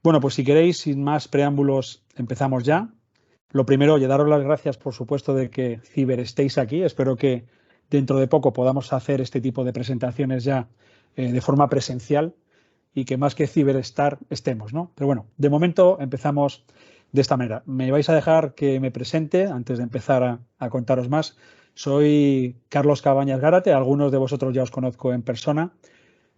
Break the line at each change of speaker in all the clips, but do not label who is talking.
Bueno, pues si queréis, sin más preámbulos, empezamos ya. Lo primero, oye, daros las gracias, por supuesto, de que Ciber estéis aquí. Espero que dentro de poco podamos hacer este tipo de presentaciones ya de forma presencial y que más que ciberestar estemos, ¿no? Pero bueno, de momento empezamos de esta manera. Me vais a dejar que me presente antes de empezar a contaros más. Soy Carlos Cabañas Gárate, algunos de vosotros ya os conozco en persona.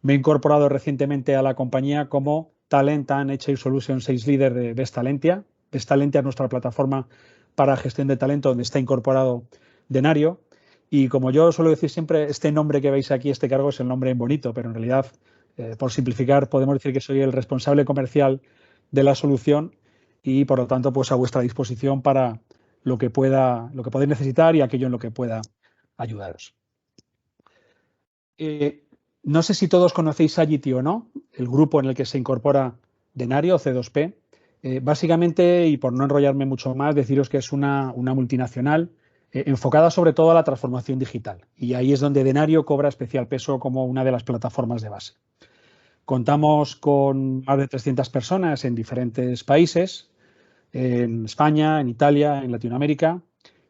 Me he incorporado recientemente a la compañía como Talent and HR Solution Sales Leader de Vestalentia. Vestalentia es nuestra plataforma para gestión de talento donde está incorporado Denario. Y como yo suelo decir siempre, este nombre que veis aquí, este cargo es el nombre bonito, pero en realidad, por simplificar, podemos decir que soy el responsable comercial de la solución y, por lo tanto, pues a vuestra disposición para lo que podéis necesitar y aquello en lo que pueda ayudaros. No sé si todos conocéis Agility o no, el grupo en el que se incorpora Denario, C2P. Básicamente, y por no enrollarme mucho más, deciros que es una multinacional enfocada sobre todo a la transformación digital. Y ahí es donde Denario cobra especial peso como una de las plataformas de base. Contamos con más de 300 personas en diferentes países, en España, en Italia, en Latinoamérica,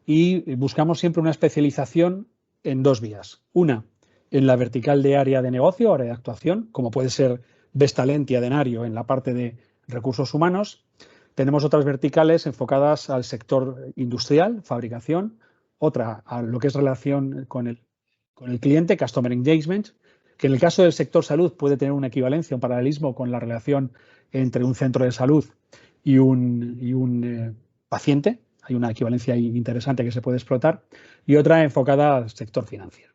y buscamos siempre una especialización en dos vías. Una, en la vertical de área de negocio, área de actuación, como puede ser Vestalentia, Denario, en la parte de recursos humanos. Tenemos otras verticales enfocadas al sector industrial, fabricación, otra a lo que es relación con el cliente, Customer Engagement, que en el caso del sector salud puede tener una equivalencia, un paralelismo con la relación entre un centro de salud y un paciente. Hay una equivalencia interesante que se puede explotar. Y otra enfocada al sector financiero.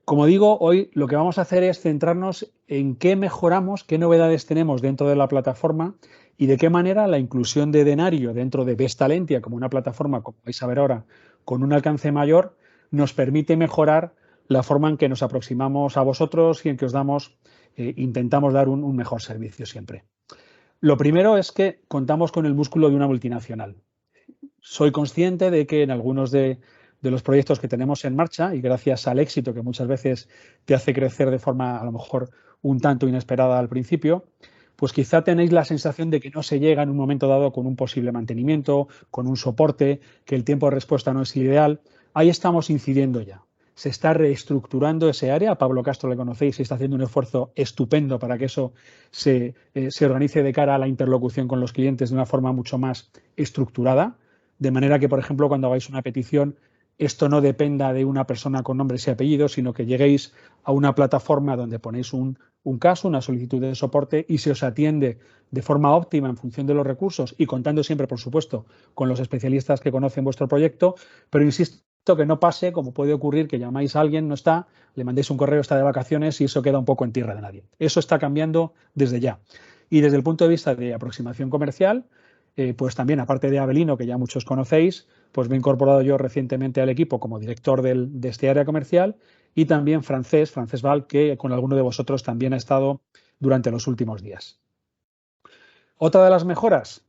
Como digo, hoy lo que vamos a hacer es centrarnos en qué mejoramos, qué novedades tenemos dentro de la plataforma y de qué manera la inclusión de Denario dentro de Vestalentia como una plataforma, como vais a ver ahora, con un alcance mayor, nos permite mejorar la forma en que nos aproximamos a vosotros y en que os damos, intentamos dar un mejor servicio siempre. Lo primero es que contamos con el músculo de una multinacional. Soy consciente de que en algunos de los proyectos que tenemos en marcha y gracias al éxito que muchas veces te hace crecer de forma a lo mejor un tanto inesperada al principio, pues quizá tenéis la sensación de que no se llega en un momento dado con un posible mantenimiento, con un soporte, que el tiempo de respuesta no es ideal. Ahí estamos incidiendo ya. Se está reestructurando ese área. A Pablo Castro le conocéis y está haciendo un esfuerzo estupendo para que eso se organice de cara a la interlocución con los clientes de una forma mucho más estructurada. De manera que, por ejemplo, cuando hagáis una petición, esto no dependa de una persona con nombres y apellidos, sino que lleguéis a una plataforma donde ponéis un caso, una solicitud de soporte y se os atiende de forma óptima en función de los recursos y contando siempre, por supuesto, con los especialistas que conocen vuestro proyecto. Pero insisto que no pase, como puede ocurrir, que llamáis a alguien, no está, le mandéis un correo, está de vacaciones y eso queda un poco en tierra de nadie. Eso está cambiando desde ya. Y desde el punto de vista de aproximación comercial, pues también, aparte de Avelino, que ya muchos conocéis, pues me he incorporado yo recientemente al equipo como director de este área comercial y también Francés Val, que con alguno de vosotros también ha estado durante los últimos días. Otra de las mejoras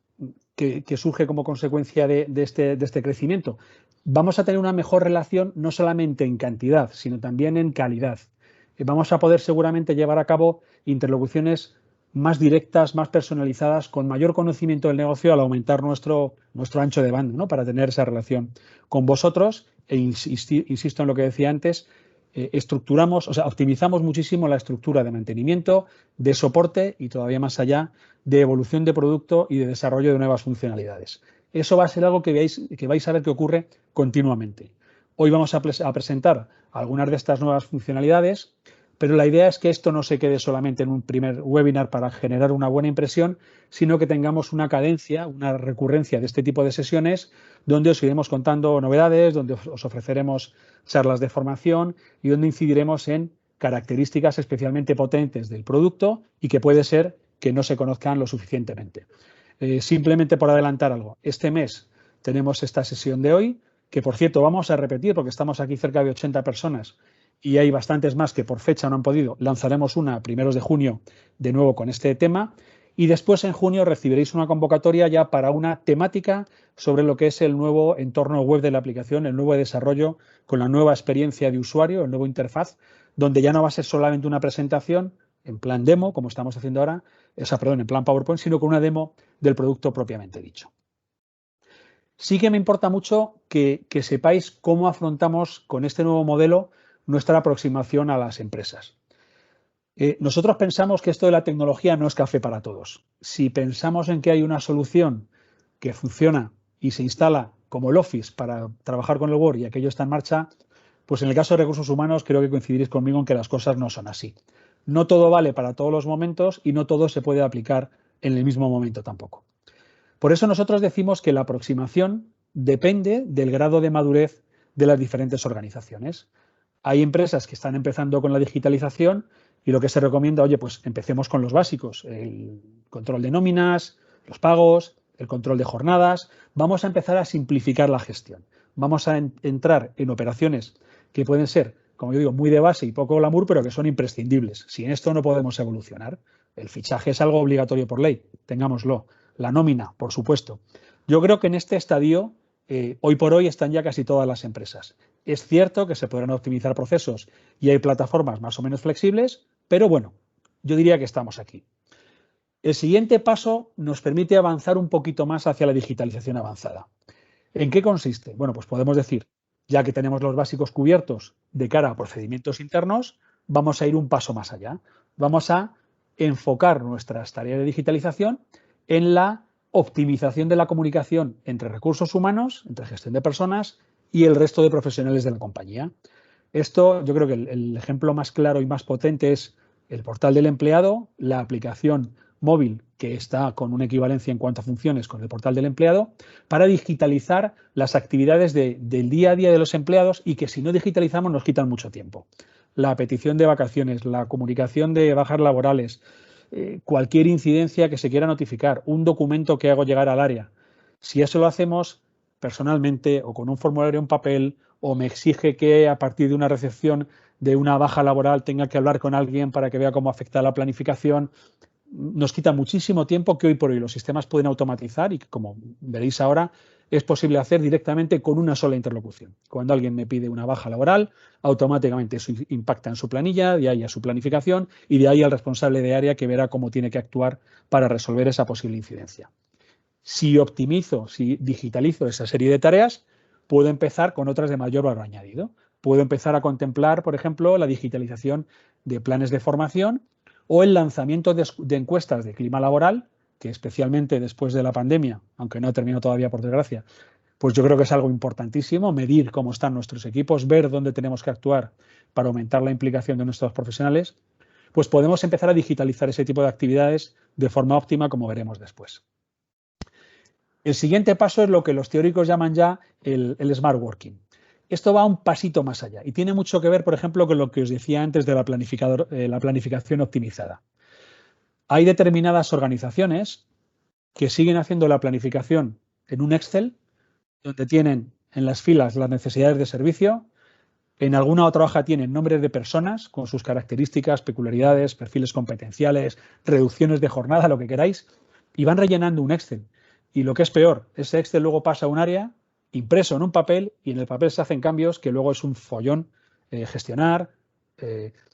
que surge como consecuencia de este crecimiento, vamos a tener una mejor relación no solamente en cantidad, sino también en calidad. Vamos a poder seguramente llevar a cabo interlocuciones más directas, más personalizadas, con mayor conocimiento del negocio al aumentar nuestro ancho de banda, ¿no? Para tener esa relación con vosotros e insisto en lo que decía antes, optimizamos muchísimo la estructura de mantenimiento, de soporte y todavía más allá de evolución de producto y de desarrollo de nuevas funcionalidades. Eso va a ser algo que vais a ver que ocurre continuamente. Hoy vamos a presentar algunas de estas nuevas funcionalidades, pero la idea es que esto no se quede solamente en un primer webinar para generar una buena impresión, sino que tengamos una cadencia, una recurrencia de este tipo de sesiones donde os iremos contando novedades, donde os ofreceremos charlas de formación y donde incidiremos en características especialmente potentes del producto y que puede ser que no se conozcan lo suficientemente. Simplemente por adelantar algo, este mes tenemos esta sesión de hoy, que por cierto vamos a repetir porque estamos aquí cerca de 80 personas y hay bastantes más que por fecha no han podido. Lanzaremos una a primeros de junio de nuevo con este tema y después en junio recibiréis una convocatoria ya para una temática sobre lo que es el nuevo entorno web de la aplicación, el nuevo desarrollo con la nueva experiencia de usuario, el nuevo interfaz, donde ya no va a ser solamente una presentación, en plan demo, como estamos haciendo ahora, en plan PowerPoint, sino con una demo del producto propiamente dicho. Sí que me importa mucho que sepáis cómo afrontamos con este nuevo modelo nuestra aproximación a las empresas. Nosotros pensamos que esto de la tecnología no es café para todos. Si pensamos en que hay una solución que funciona y se instala como el Office para trabajar con el Word y aquello está en marcha, pues en el caso de recursos humanos creo que coincidiréis conmigo en que las cosas no son así. No todo vale para todos los momentos y no todo se puede aplicar en el mismo momento tampoco. Por eso nosotros decimos que la aproximación depende del grado de madurez de las diferentes organizaciones. Hay empresas que están empezando con la digitalización y lo que se recomienda, oye, pues empecemos con los básicos, el control de nóminas, los pagos, el control de jornadas. Vamos a empezar a simplificar la gestión. Vamos a entrar en operaciones que pueden ser, como yo digo, muy de base y poco glamour, pero que son imprescindibles. Sin esto no podemos evolucionar. El fichaje es algo obligatorio por ley, tengámoslo. La nómina, por supuesto. Yo creo que en este estadio, hoy por hoy, están ya casi todas las empresas. Es cierto que se podrán optimizar procesos y hay plataformas más o menos flexibles, pero bueno, yo diría que estamos aquí. El siguiente paso nos permite avanzar un poquito más hacia la digitalización avanzada. ¿En qué consiste? Bueno, pues podemos decir, ya que tenemos los básicos cubiertos de cara a procedimientos internos, vamos a ir un paso más allá. Vamos a enfocar nuestras tareas de digitalización en la optimización de la comunicación entre recursos humanos, entre gestión de personas y el resto de profesionales de la compañía. Esto, yo creo que el ejemplo más claro y más potente es el portal del empleado, la aplicación móvil que está con una equivalencia en cuanto a funciones con el portal del empleado, para digitalizar las actividades del día a día de los empleados y que si no digitalizamos nos quitan mucho tiempo. La petición de vacaciones, la comunicación de bajas laborales, cualquier incidencia que se quiera notificar, un documento que hago llegar al área. Si eso lo hacemos personalmente o con un formulario en papel o me exige que a partir de una recepción de una baja laboral tenga que hablar con alguien para que vea cómo afecta la planificación, nos quita muchísimo tiempo que hoy por hoy los sistemas pueden automatizar y que, como veréis ahora, es posible hacer directamente con una sola interlocución. Cuando alguien me pide una baja laboral, automáticamente eso impacta en su planilla, de ahí a su planificación y de ahí al responsable de área que verá cómo tiene que actuar para resolver esa posible incidencia. Si optimizo, si digitalizo esa serie de tareas, puedo empezar con otras de mayor valor añadido. Puedo empezar a contemplar, por ejemplo, la digitalización de planes de formación o el lanzamiento de encuestas de clima laboral, que especialmente después de la pandemia, aunque no ha terminado todavía por desgracia, pues yo creo que es algo importantísimo, medir cómo están nuestros equipos, ver dónde tenemos que actuar para aumentar la implicación de nuestros profesionales, pues podemos empezar a digitalizar ese tipo de actividades de forma óptima, como veremos después. El siguiente paso es lo que los teóricos llaman ya el smart working. Esto va un pasito más allá y tiene mucho que ver, por ejemplo, con lo que os decía antes de la planificación optimizada. Hay determinadas organizaciones que siguen haciendo la planificación en un Excel, donde tienen en las filas las necesidades de servicio, en alguna otra hoja tienen nombres de personas con sus características, peculiaridades, perfiles competenciales, reducciones de jornada, lo que queráis, y van rellenando un Excel. Y lo que es peor, ese Excel luego pasa a un área impreso en un papel y en el papel se hacen cambios que luego es un follón gestionar,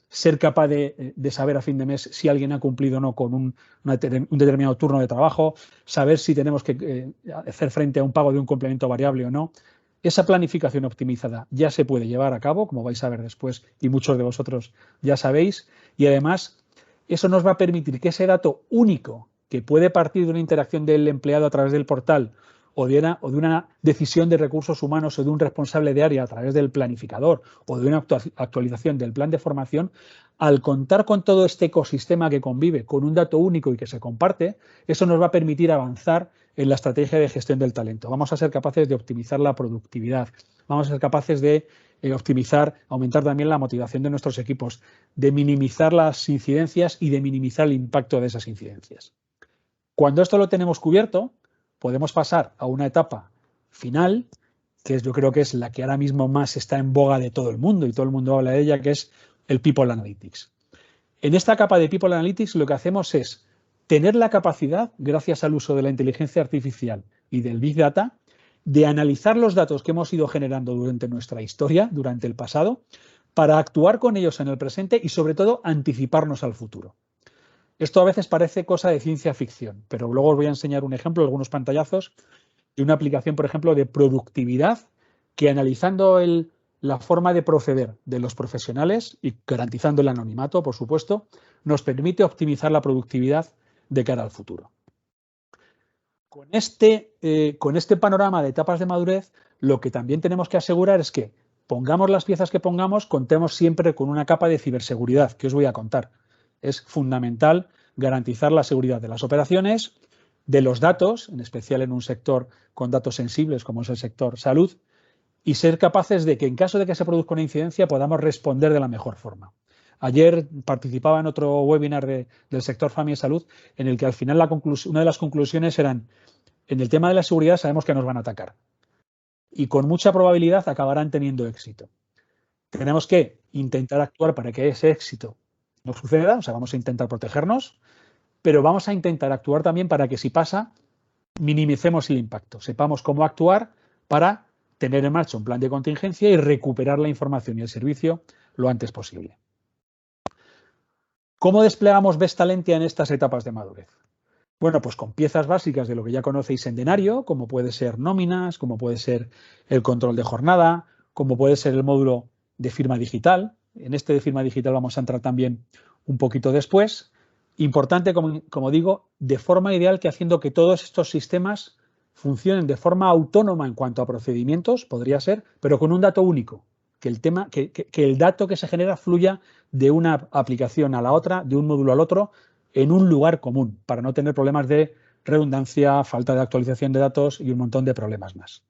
ser capaz de saber a fin de mes si alguien ha cumplido o no con un determinado turno de trabajo, saber si tenemos que hacer frente a un pago de un complemento variable o no. Esa planificación optimizada ya se puede llevar a cabo, como vais a ver después y muchos de vosotros ya sabéis, y además eso nos va a permitir que ese dato único que puede partir de una interacción del empleado a través del portal o de una decisión de recursos humanos o de un responsable de área a través del planificador o de una actualización del plan de formación, al contar con todo este ecosistema que convive con un dato único y que se comparte, eso nos va a permitir avanzar en la estrategia de gestión del talento. Vamos a ser capaces de optimizar la productividad, vamos a ser capaces de aumentar también la motivación de nuestros equipos, de minimizar las incidencias y de minimizar el impacto de esas incidencias. Cuando esto lo tenemos cubierto, podemos pasar a una etapa final, que yo creo que es la que ahora mismo más está en boga de todo el mundo y todo el mundo habla de ella, que es el People Analytics. En esta capa de People Analytics lo que hacemos es tener la capacidad, gracias al uso de la inteligencia artificial y del Big Data, de analizar los datos que hemos ido generando durante nuestra historia, durante el pasado, para actuar con ellos en el presente y, sobre todo, anticiparnos al futuro. Esto a veces parece cosa de ciencia ficción, pero luego os voy a enseñar un ejemplo, algunos pantallazos de una aplicación, por ejemplo, de productividad que analizando la forma de proceder de los profesionales y garantizando el anonimato, por supuesto, nos permite optimizar la productividad de cara al futuro. Con este panorama de etapas de madurez, lo que también tenemos que asegurar es que pongamos las piezas que pongamos, contemos siempre con una capa de ciberseguridad, que os voy a contar. Es fundamental garantizar la seguridad de las operaciones, de los datos, en especial en un sector con datos sensibles como es el sector salud, y ser capaces de que en caso de que se produzca una incidencia podamos responder de la mejor forma. Ayer participaba en otro webinar del sector familia y salud en el que al final una de las conclusiones eran, en el tema de la seguridad sabemos que nos van a atacar y con mucha probabilidad acabarán teniendo éxito. Tenemos que intentar actuar para que ese éxito no suceda, o sea, vamos a intentar protegernos, pero vamos a intentar actuar también para que si pasa, minimicemos el impacto, sepamos cómo actuar para tener en marcha un plan de contingencia y recuperar la información y el servicio lo antes posible. ¿Cómo desplegamos Vesta Lentia en estas etapas de madurez? Bueno, pues con piezas básicas de lo que ya conocéis en Denario, como puede ser nóminas, como puede ser el control de jornada, como puede ser el módulo de firma digital. En este de firma digital vamos a entrar también un poquito después. Importante, como digo, de forma ideal que haciendo que todos estos sistemas funcionen de forma autónoma en cuanto a procedimientos, podría ser, pero con un dato único, que el dato que se genera fluya de una aplicación a la otra, de un módulo al otro, en un lugar común, para no tener problemas de redundancia, falta de actualización de datos y un montón de problemas más.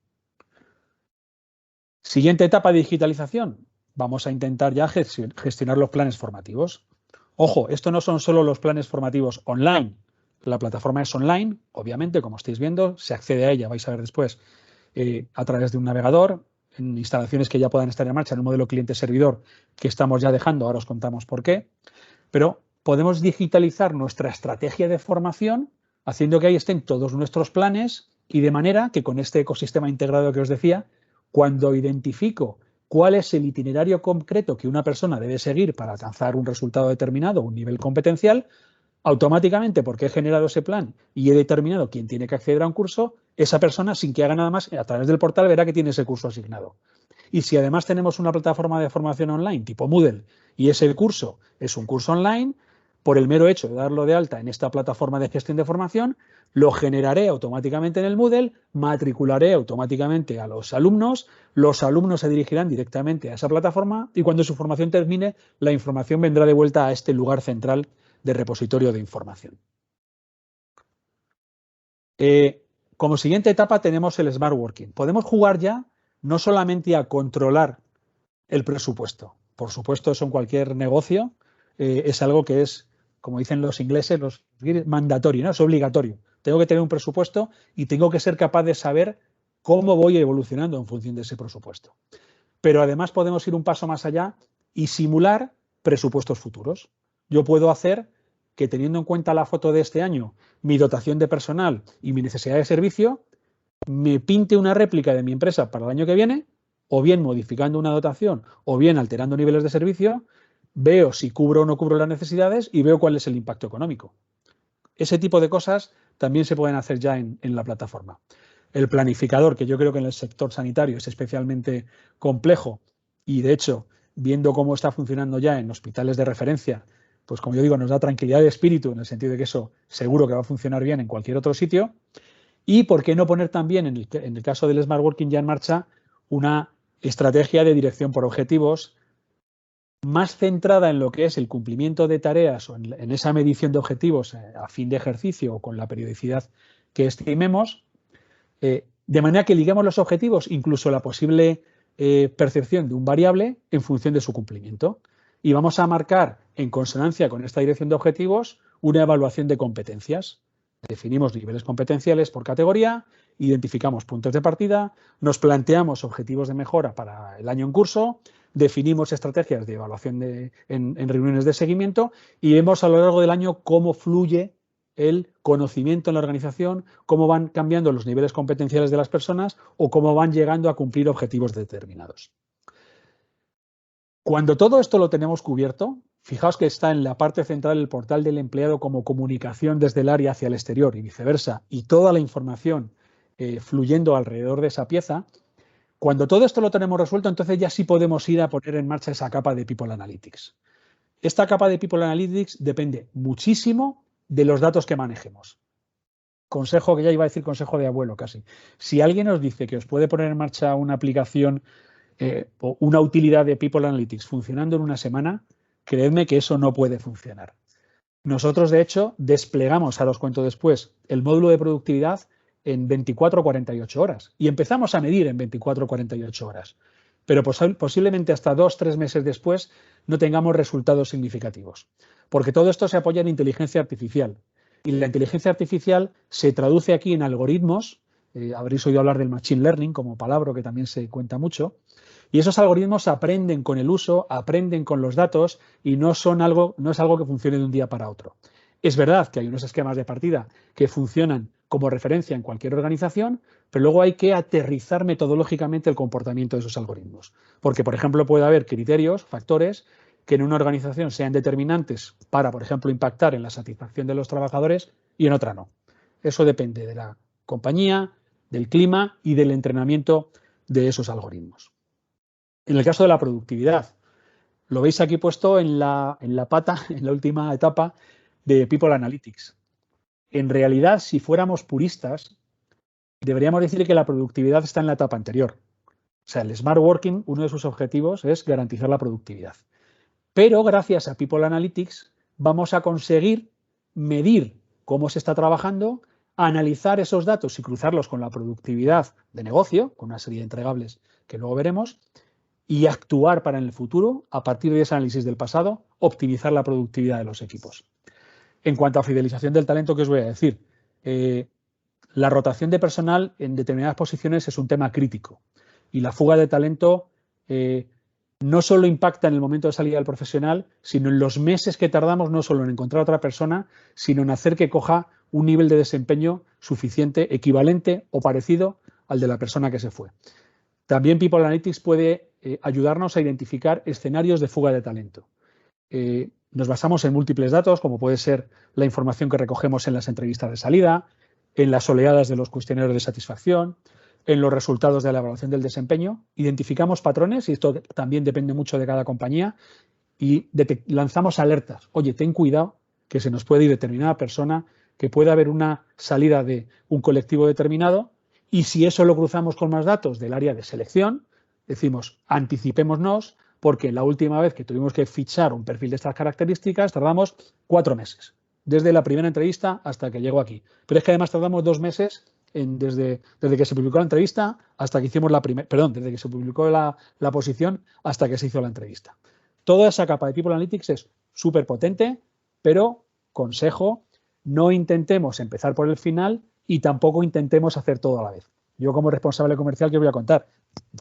Siguiente etapa de digitalización. Vamos a intentar ya gestionar los planes formativos. Ojo, esto no son solo los planes formativos online. La plataforma es online, obviamente, como estáis viendo, se accede a ella, vais a ver después, a través de un navegador, en instalaciones que ya puedan estar en marcha, en un modelo cliente-servidor que estamos ya dejando, ahora os contamos por qué, pero podemos digitalizar nuestra estrategia de formación haciendo que ahí estén todos nuestros planes y de manera que con este ecosistema integrado que os decía, cuando identifico cuál es el itinerario concreto que una persona debe seguir para alcanzar un resultado determinado, un nivel competencial, automáticamente, porque he generado ese plan y he determinado quién tiene que acceder a un curso, esa persona, sin que haga nada más, a través del portal verá que tiene ese curso asignado. Y si además tenemos una plataforma de formación online tipo Moodle y ese curso es un curso online, por el mero hecho de darlo de alta en esta plataforma de gestión de formación, lo generaré automáticamente en el Moodle, matricularé automáticamente a los alumnos se dirigirán directamente a esa plataforma y cuando su formación termine, la información vendrá de vuelta a este lugar central de repositorio de información. Como siguiente etapa tenemos el Smart Working. Podemos jugar ya no solamente a controlar el presupuesto. Por supuesto, eso en cualquier negocio es algo que es, como dicen los ingleses, mandatorio, ¿no? Es obligatorio. Tengo que tener un presupuesto y tengo que ser capaz de saber cómo voy evolucionando en función de ese presupuesto. Pero además podemos ir un paso más allá y simular presupuestos futuros. Yo puedo hacer que teniendo en cuenta la foto de este año, mi dotación de personal y mi necesidad de servicio, me pinte una réplica de mi empresa para el año que viene, o bien modificando una dotación, o bien alterando niveles de servicio, veo si cubro o no cubro las necesidades y veo cuál es el impacto económico. Ese tipo de cosas también se pueden hacer ya en la plataforma. El planificador, que yo creo que en el sector sanitario es especialmente complejo y, de hecho, viendo cómo está funcionando ya en hospitales de referencia, pues como yo digo, nos da tranquilidad de espíritu en el sentido de que eso seguro que va a funcionar bien en cualquier otro sitio. Y por qué no poner también, en el caso del Smart Working ya en marcha, una estrategia de dirección por objetivos más centrada en lo que es el cumplimiento de tareas o en esa medición de objetivos a fin de ejercicio o con la periodicidad que estimemos, de manera que liguemos los objetivos, incluso la posible percepción de un variable en función de su cumplimiento. Y vamos a marcar, en consonancia con esta dirección de objetivos, una evaluación de competencias. Definimos niveles competenciales por categoría, identificamos puntos de partida, nos planteamos objetivos de mejora para el año en curso, definimos estrategias de evaluación en reuniones de seguimiento y vemos a lo largo del año cómo fluye el conocimiento en la organización, cómo van cambiando los niveles competenciales de las personas o cómo van llegando a cumplir objetivos determinados. Cuando todo esto lo tenemos cubierto, Fijaos que está en la parte central del portal del empleado como comunicación desde el área hacia el exterior y viceversa, y toda la información fluyendo alrededor de esa pieza. Cuando todo esto lo tenemos resuelto, entonces ya sí podemos ir a poner en marcha esa capa de People Analytics. Esta capa de People Analytics depende muchísimo de los datos que manejemos. Consejo, que ya iba a decir consejo de abuelo casi. Si alguien os dice que os puede poner en marcha una aplicación o una utilidad de People Analytics funcionando en una semana, creedme que eso no puede funcionar. Nosotros, de hecho, desplegamos, ahora os cuento después, el módulo de productividad en 24 o 48 horas y empezamos a medir en 24 o 48 horas. Pero posiblemente hasta 2 o 3 meses después no tengamos resultados significativos. Porque todo esto se apoya en inteligencia artificial. Y la inteligencia artificial se traduce aquí en algoritmos. Habréis oído hablar del machine learning como palabra que también se cuenta mucho. Y esos algoritmos aprenden con el uso, aprenden con los datos y no es algo que funcione de un día para otro. Es verdad que hay unos esquemas de partida que funcionan como referencia en cualquier organización, pero luego hay que aterrizar metodológicamente el comportamiento de esos algoritmos. Porque, por ejemplo, puede haber criterios, factores, que en una organización sean determinantes para, por ejemplo, impactar en la satisfacción de los trabajadores y en otra no. Eso depende de la compañía, del clima y del entrenamiento de esos algoritmos. En el caso de la productividad, lo veis aquí puesto en la pata, en la última etapa de People Analytics. En realidad, si fuéramos puristas, deberíamos decir que la productividad está en la etapa anterior. O sea, el Smart Working, uno de sus objetivos es garantizar la productividad. Pero gracias a People Analytics vamos a conseguir medir cómo se está trabajando, analizar esos datos y cruzarlos con la productividad de negocio, con una serie de entregables que luego veremos, y actuar para en el futuro, a partir de ese análisis del pasado, optimizar la productividad de los equipos. En cuanto a fidelización del talento, ¿qué os voy a decir? La rotación de personal en determinadas posiciones es un tema crítico y la fuga de talento no solo impacta en el momento de salida del profesional, sino en los meses que tardamos no solo en encontrar a otra persona, sino en hacer que coja un nivel de desempeño suficiente, equivalente o parecido al de la persona que se fue. También People Analytics puede ayudarnos a identificar escenarios de fuga de talento. Nos basamos en múltiples datos, como puede ser la información que recogemos en las entrevistas de salida, en las oleadas de los cuestionarios de satisfacción, en los resultados de la evaluación del desempeño. Identificamos patrones, y esto también depende mucho de cada compañía, y lanzamos alertas. Oye, ten cuidado que se nos puede ir determinada persona, que puede haber una salida de un colectivo determinado, y si eso lo cruzamos con más datos del área de selección, decimos, anticipémonos, porque la última vez que tuvimos que fichar un perfil de estas características tardamos 4 meses, desde la primera entrevista hasta que llegó aquí. Pero es que además tardamos 2 meses desde que se publicó la entrevista hasta que hicimos desde que se publicó la posición hasta que se hizo la entrevista. Toda esa capa de People Analytics es súper potente, pero consejo, no intentemos empezar por el final y tampoco intentemos hacer todo a la vez. Yo como responsable comercial, ¿qué os voy a contar?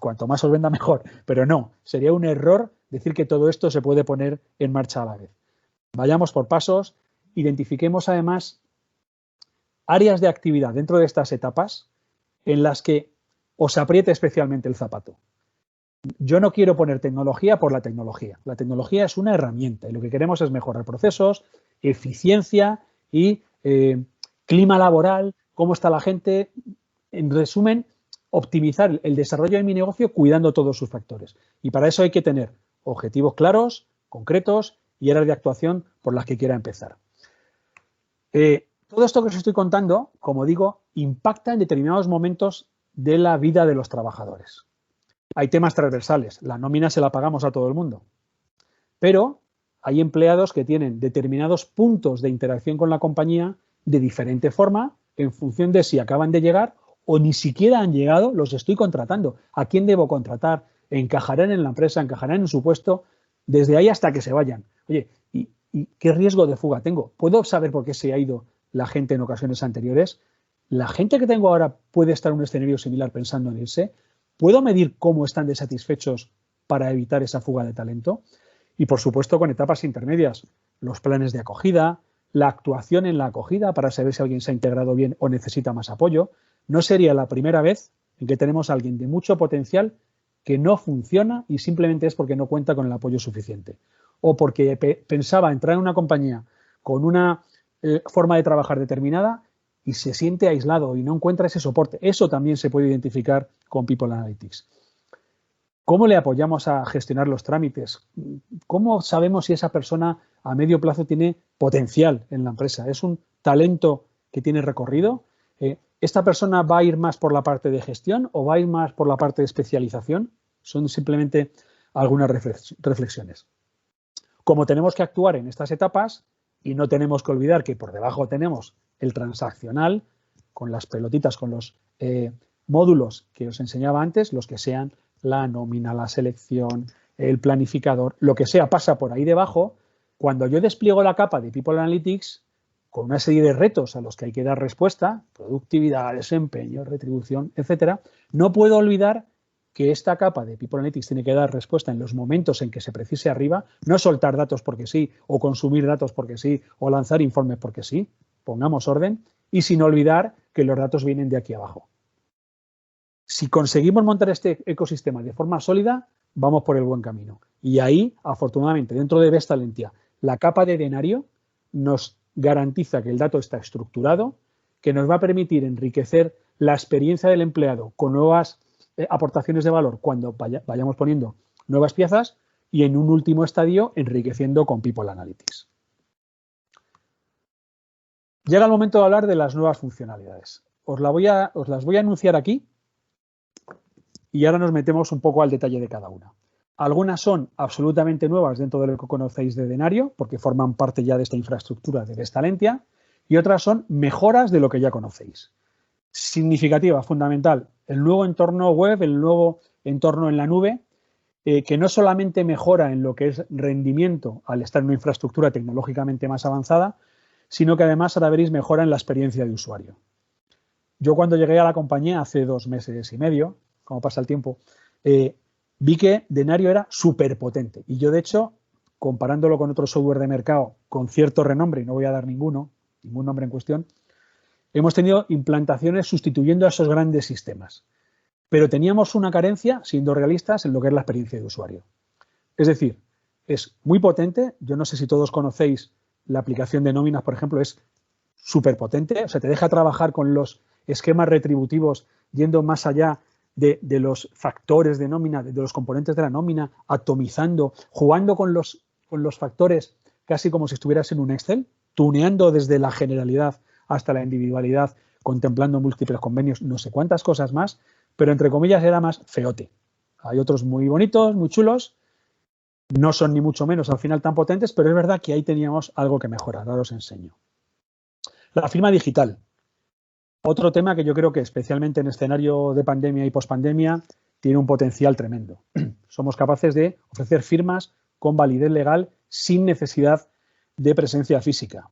Cuanto más os venda, mejor. Pero no, sería un error decir que todo esto se puede poner en marcha a la vez. Vayamos por pasos, identifiquemos además áreas de actividad dentro de estas etapas en las que os apriete especialmente el zapato. Yo no quiero poner tecnología por la tecnología. La tecnología es una herramienta y lo que queremos es mejorar procesos, eficiencia y clima laboral, cómo está la gente. En resumen, optimizar el desarrollo de mi negocio cuidando todos sus factores. Y para eso hay que tener objetivos claros, concretos y áreas de actuación por las que quiera empezar. Todo esto que os estoy contando, como digo, impacta en determinados momentos de la vida de los trabajadores. Hay temas transversales. La nómina se la pagamos a todo el mundo. Pero hay empleados que tienen determinados puntos de interacción con la compañía de diferente forma en función de si acaban de llegar o ni siquiera han llegado, los estoy contratando. ¿A quién debo contratar? ¿Encajarán en la empresa? ¿Encajarán en su puesto? Desde ahí hasta que se vayan. Oye, ¿y qué riesgo de fuga tengo? ¿Puedo saber por qué se ha ido la gente en ocasiones anteriores? ¿La gente que tengo ahora puede estar en un escenario similar pensando en irse? ¿Puedo medir cómo están de satisfechos para evitar esa fuga de talento? Y, por supuesto, con etapas intermedias, los planes de acogida, la actuación en la acogida para saber si alguien se ha integrado bien o necesita más apoyo. No sería la primera vez en que tenemos a alguien de mucho potencial que no funciona y simplemente es porque no cuenta con el apoyo suficiente. o porque pensaba entrar en una compañía con una forma de trabajar determinada y se siente aislado y no encuentra ese soporte. Eso también se puede identificar con People Analytics. ¿Cómo le apoyamos a gestionar los trámites? ¿Cómo sabemos si esa persona a medio plazo tiene potencial en la empresa? ¿Es un talento que tiene recorrido? ¿Esta persona va a ir más por la parte de gestión o va a ir más por la parte de especialización? Son simplemente algunas reflexiones. Como tenemos que actuar en estas etapas y no tenemos que olvidar que por debajo tenemos el transaccional con las pelotitas, con los módulos que os enseñaba antes, los que sean la nómina, la selección, el planificador, lo que sea pasa por ahí debajo. Cuando yo despliego la capa de People Analytics con una serie de retos a los que hay que dar respuesta, productividad, desempeño, retribución, etcétera, no puedo olvidar que esta capa de People Analytics tiene que dar respuesta en los momentos en que se precise arriba, no soltar datos porque sí, o consumir datos porque sí, o lanzar informes porque sí, pongamos orden, y sin olvidar que los datos vienen de aquí abajo. Si conseguimos montar este ecosistema de forma sólida, vamos por el buen camino. Y ahí, afortunadamente, dentro de Vestalentia, la capa de Denario nos garantiza que el dato está estructurado, que nos va a permitir enriquecer la experiencia del empleado con nuevas aportaciones de valor cuando vayamos poniendo nuevas piezas y en un último estadio enriqueciendo con People Analytics. Llega el momento de hablar de las nuevas funcionalidades. Os las voy a anunciar aquí y ahora nos metemos un poco al detalle de cada una. Algunas son absolutamente nuevas dentro de lo que conocéis de Denario, porque forman parte ya de esta infraestructura de Vestalentia, y otras son mejoras de lo que ya conocéis. Significativa, fundamental, el nuevo entorno web, el nuevo entorno en la nube, que no solamente mejora en lo que es rendimiento al estar en una infraestructura tecnológicamente más avanzada, sino que además, ahora veréis, mejora en la experiencia de usuario. Yo cuando llegué a la compañía hace 2 meses y medio, como pasa el tiempo, vi que Denario era súper potente. Y yo, de hecho, comparándolo con otro software de mercado con cierto renombre, y no voy a dar ningún nombre en cuestión, hemos tenido implantaciones sustituyendo a esos grandes sistemas. Pero teníamos una carencia, siendo realistas, en lo que es la experiencia de usuario. Es decir, es muy potente. Yo no sé si todos conocéis la aplicación de nóminas, por ejemplo, es súper potente. O sea, te deja trabajar con los esquemas retributivos yendo más allá de los factores de nómina, de los componentes de la nómina, atomizando, jugando con los factores casi como si estuvieras en un Excel, tuneando desde la generalidad hasta la individualidad, contemplando múltiples convenios, no sé cuántas cosas más, pero entre comillas era más feote. Hay otros muy bonitos, muy chulos, no son ni mucho menos al final tan potentes, pero es verdad que ahí teníamos algo que mejorar, ahora os enseño. La firma digital. Otro tema que yo creo que especialmente en escenario de pandemia y pospandemia tiene un potencial tremendo. Somos capaces de ofrecer firmas con validez legal sin necesidad de presencia física.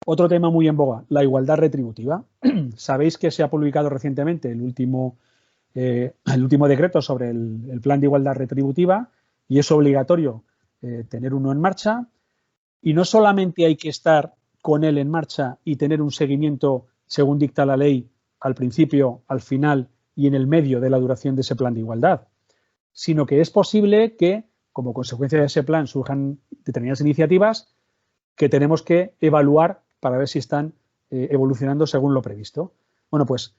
Otro tema muy en boga, la igualdad retributiva. Sabéis que se ha publicado recientemente el último decreto sobre el plan de igualdad retributiva y es obligatorio tener uno en marcha. Y no solamente hay que estar con él en marcha y tener un seguimiento según dicta la ley al principio, al final y en el medio de la duración de ese plan de igualdad, sino que es posible que, como consecuencia de ese plan, surjan determinadas iniciativas que tenemos que evaluar para ver si están evolucionando según lo previsto. Bueno, pues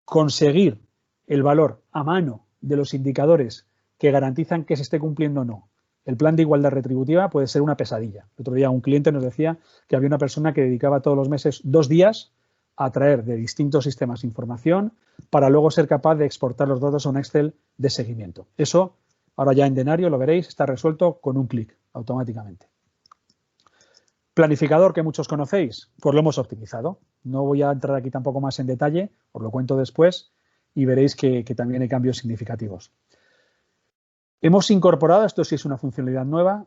conseguir el valor a mano de los indicadores que garantizan que se esté cumpliendo o no el plan de igualdad retributiva puede ser una pesadilla. El otro día un cliente nos decía que había una persona que dedicaba todos los meses 2 días a traer de distintos sistemas información para luego ser capaz de exportar los datos a un Excel de seguimiento. Eso, ahora ya en Denario, lo veréis, está resuelto con un clic automáticamente. Planificador que muchos conocéis, pues lo hemos optimizado. No voy a entrar aquí tampoco más en detalle, os lo cuento después y veréis que también hay cambios significativos. Hemos incorporado, esto sí es una funcionalidad nueva,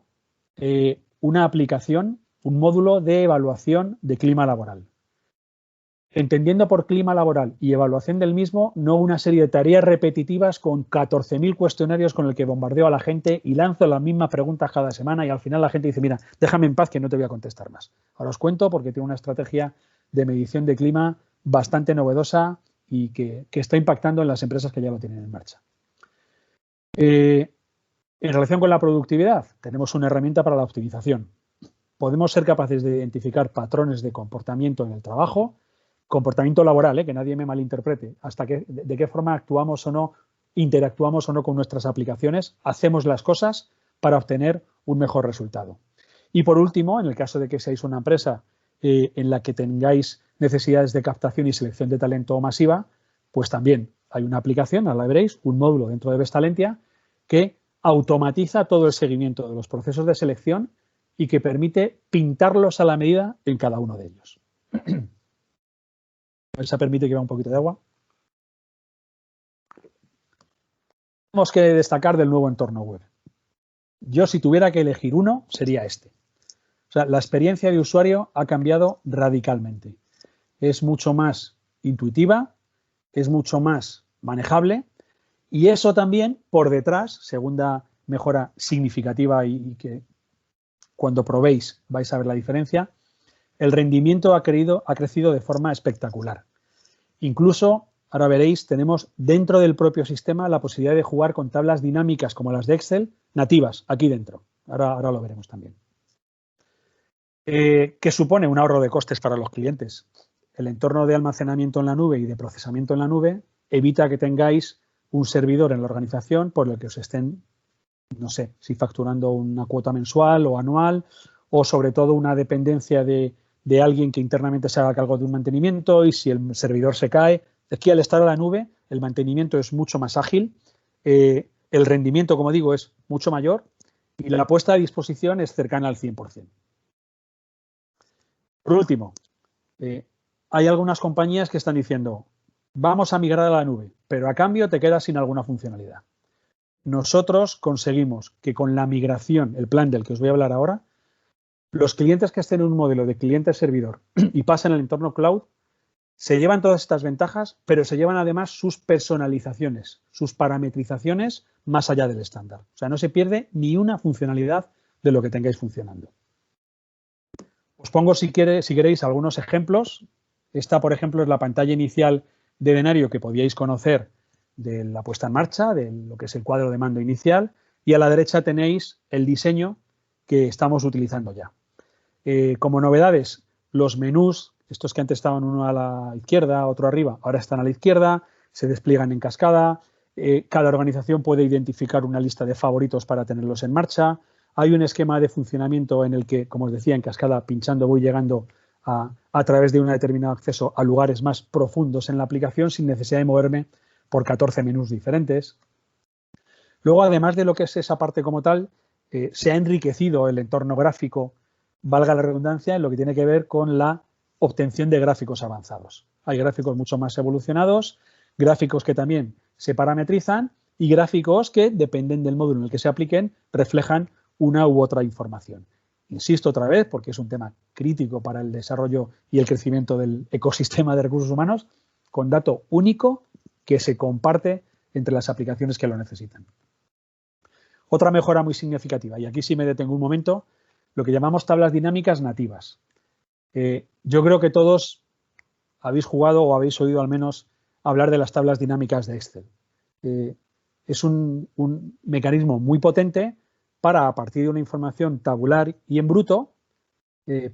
una aplicación, un módulo de evaluación de clima laboral. Entendiendo por clima laboral y evaluación del mismo, no una serie de tareas repetitivas con 14.000 cuestionarios con el que bombardeo a la gente y lanzo las mismas preguntas cada semana y al final la gente dice, mira, déjame en paz que no te voy a contestar más. Ahora os cuento porque tiene una estrategia de medición de clima bastante novedosa y que está impactando en las empresas que ya lo tienen en marcha. En relación con la productividad, tenemos una herramienta para la optimización. Podemos ser capaces de identificar patrones de comportamiento en el trabajo, comportamiento laboral, que nadie me malinterprete, de qué forma actuamos o no, interactuamos o no con nuestras aplicaciones, hacemos las cosas para obtener un mejor resultado. Y por último, en el caso de que seáis una empresa en la que tengáis necesidades de captación y selección de talento masiva, pues también hay una aplicación, ahora la veréis, un módulo dentro de Vestalentia que automatiza todo el seguimiento de los procesos de selección y que permite pintarlos a la medida en cada uno de ellos. Esa permite que vea un poquito de agua. Tenemos que destacar del nuevo entorno web. Yo, si tuviera que elegir uno, sería este. O sea, la experiencia de usuario ha cambiado radicalmente. Es mucho más intuitiva, es mucho más manejable y eso también por detrás, segunda mejora significativa y que cuando probéis vais a ver la diferencia, el rendimiento ha crecido de forma espectacular. Incluso, ahora veréis, tenemos dentro del propio sistema la posibilidad de jugar con tablas dinámicas como las de Excel, nativas, aquí dentro. Ahora lo veremos también. ¿Qué supone un ahorro de costes para los clientes? El entorno de almacenamiento en la nube y de procesamiento en la nube evita que tengáis un servidor en la organización por el que os estén, no sé, si facturando una cuota mensual o anual o sobre todo una dependencia de alguien que internamente se haga cargo de un mantenimiento y si el servidor se cae. Aquí al estar en la nube el mantenimiento es mucho más ágil, el rendimiento, como digo, es mucho mayor y la puesta a disposición es cercana al 100%. Por último, hay algunas compañías que están diciendo vamos a migrar a la nube, pero a cambio te quedas sin alguna funcionalidad. Nosotros conseguimos que con la migración, el plan del que os voy a hablar ahora, los clientes que estén en un modelo de cliente-servidor y pasen al entorno cloud, se llevan todas estas ventajas, pero se llevan además sus personalizaciones, sus parametrizaciones más allá del estándar. O sea, no se pierde ni una funcionalidad de lo que tengáis funcionando. Os pongo, si queréis, algunos ejemplos. Esta, por ejemplo, es la pantalla inicial de Denario que podíais conocer de la puesta en marcha, de lo que es el cuadro de mando inicial, y a la derecha tenéis el diseño que estamos utilizando ya. Como novedades, los menús, estos que antes estaban uno a la izquierda, otro arriba, ahora están a la izquierda, se despliegan en cascada, cada organización puede identificar una lista de favoritos para tenerlos en marcha. Hay un esquema de funcionamiento en el que, como os decía, en cascada, pinchando voy llegando a través de un determinado acceso a lugares más profundos en la aplicación sin necesidad de moverme por 14 menús diferentes. Luego, además de lo que es esa parte como tal, se ha enriquecido el entorno gráfico, valga la redundancia, en lo que tiene que ver con la obtención de gráficos avanzados. Hay gráficos mucho más evolucionados, gráficos que también se parametrizan y gráficos que, dependen del módulo en el que se apliquen, reflejan una u otra información. Insisto otra vez, porque es un tema crítico para el desarrollo y el crecimiento del ecosistema de recursos humanos, con dato único que se comparte entre las aplicaciones que lo necesitan. Otra mejora muy significativa, y aquí sí me detengo un momento, lo que llamamos tablas dinámicas nativas. Yo creo que todos habéis jugado o habéis oído al menos hablar de las tablas dinámicas de Excel. Es un mecanismo muy potente para, a partir de una información tabular y en bruto,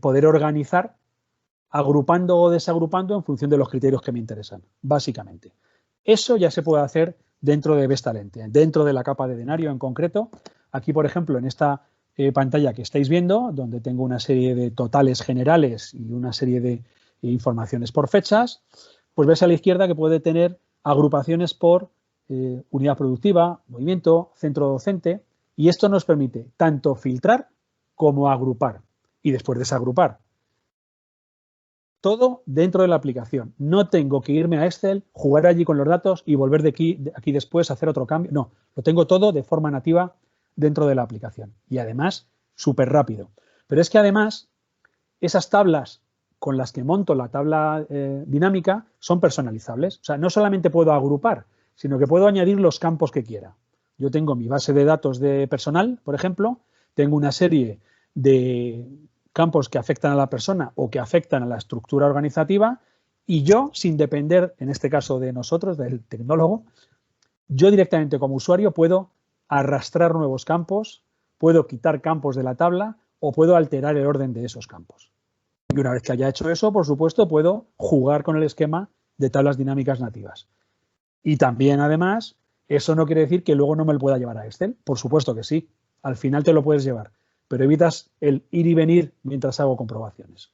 poder organizar agrupando o desagrupando en función de los criterios que me interesan, básicamente. Eso ya se puede hacer dentro de Vestalentia, dentro de la capa de Denario en concreto. Aquí, por ejemplo, en esta pantalla que estáis viendo, donde tengo una serie de totales generales y una serie de informaciones por fechas, pues ves a la izquierda que puede tener agrupaciones por unidad productiva, movimiento, centro docente, y esto nos permite tanto filtrar como agrupar y después desagrupar. Todo dentro de la aplicación. No tengo que irme a Excel, jugar allí con los datos y volver de aquí después a hacer otro cambio. No, lo tengo todo de forma nativa dentro de la aplicación. Y además, súper rápido. Pero es que además, esas tablas con las que monto la tabla dinámica son personalizables. O sea, no solamente puedo agrupar, sino que puedo añadir los campos que quiera. Yo tengo mi base de datos de personal, por ejemplo, tengo una serie de campos que afectan a la persona o que afectan a la estructura organizativa y yo, sin depender, en este caso de nosotros, del tecnólogo, yo directamente como usuario puedo arrastrar nuevos campos, puedo quitar campos de la tabla o puedo alterar el orden de esos campos. Y una vez que haya hecho eso, por supuesto, puedo jugar con el esquema de tablas dinámicas nativas. Y también, además, eso no quiere decir que luego no me lo pueda llevar a Excel. Por supuesto que sí. Al final te lo puedes llevar, pero evitas el ir y venir mientras hago comprobaciones.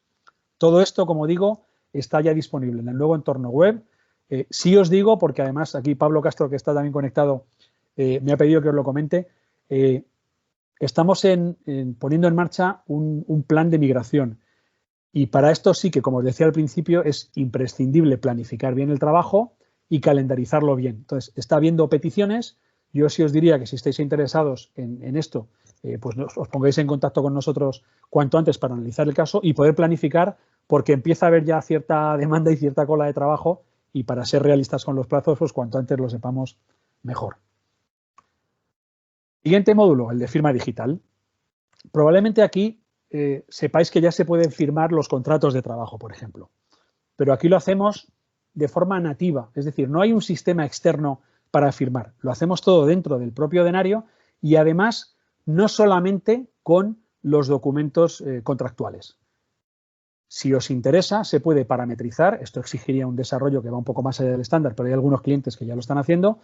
Todo esto, como digo, está ya disponible en el nuevo entorno web. Sí os digo, porque además aquí Pablo Castro, que está también conectado, me ha pedido que os lo comente. Estamos poniendo en marcha un plan de migración. Y para esto sí que, como os decía al principio, es imprescindible planificar bien el trabajo y calendarizarlo bien. Entonces, está habiendo peticiones. Yo sí os diría que si estáis interesados en esto, pues os pongáis en contacto con nosotros cuanto antes para analizar el caso y poder planificar, porque empieza a haber ya cierta demanda y cierta cola de trabajo, y para ser realistas con los plazos, pues cuanto antes lo sepamos, mejor. Siguiente módulo, el de firma digital. Probablemente aquí sepáis que ya se pueden firmar los contratos de trabajo, por ejemplo. Pero aquí lo hacemos de forma nativa, es decir, no hay un sistema externo para firmar. Lo hacemos todo dentro del propio Denario y además no solamente con los documentos contractuales. Si os interesa, se puede parametrizar. Esto exigiría un desarrollo que va un poco más allá del estándar, pero hay algunos clientes que ya lo están haciendo.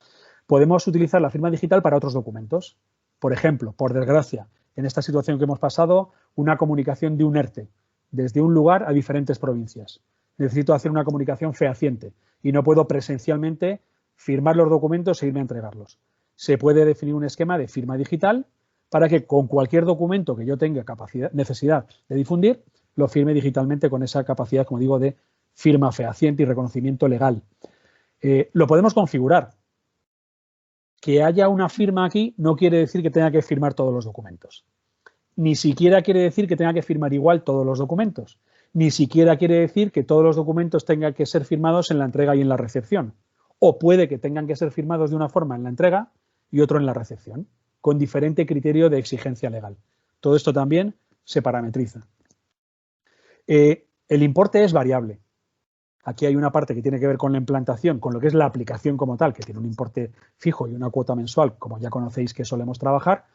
Podemos utilizar la firma digital para otros documentos. Por ejemplo, por desgracia, en esta situación que hemos pasado, una comunicación de un ERTE desde un lugar a diferentes provincias. Necesito hacer una comunicación fehaciente y no puedo presencialmente firmar los documentos e irme a entregarlos. Se puede definir un esquema de firma digital para que con cualquier documento que yo tenga necesidad de difundir, lo firme digitalmente con esa capacidad, como digo, de firma fehaciente y reconocimiento legal. Lo podemos configurar. Que haya una firma aquí no quiere decir que tenga que firmar todos los documentos. Ni siquiera quiere decir que tenga que firmar igual todos los documentos. Ni siquiera quiere decir que todos los documentos tengan que ser firmados en la entrega y en la recepción. O puede que tengan que ser firmados de una forma en la entrega y otro en la recepción, con diferente criterio de exigencia legal. Todo esto también se parametriza. El importe es variable. Aquí hay una parte que tiene que ver con la implantación, con lo que es la aplicación como tal, que tiene un importe fijo y una cuota mensual, como ya conocéis que solemos trabajar.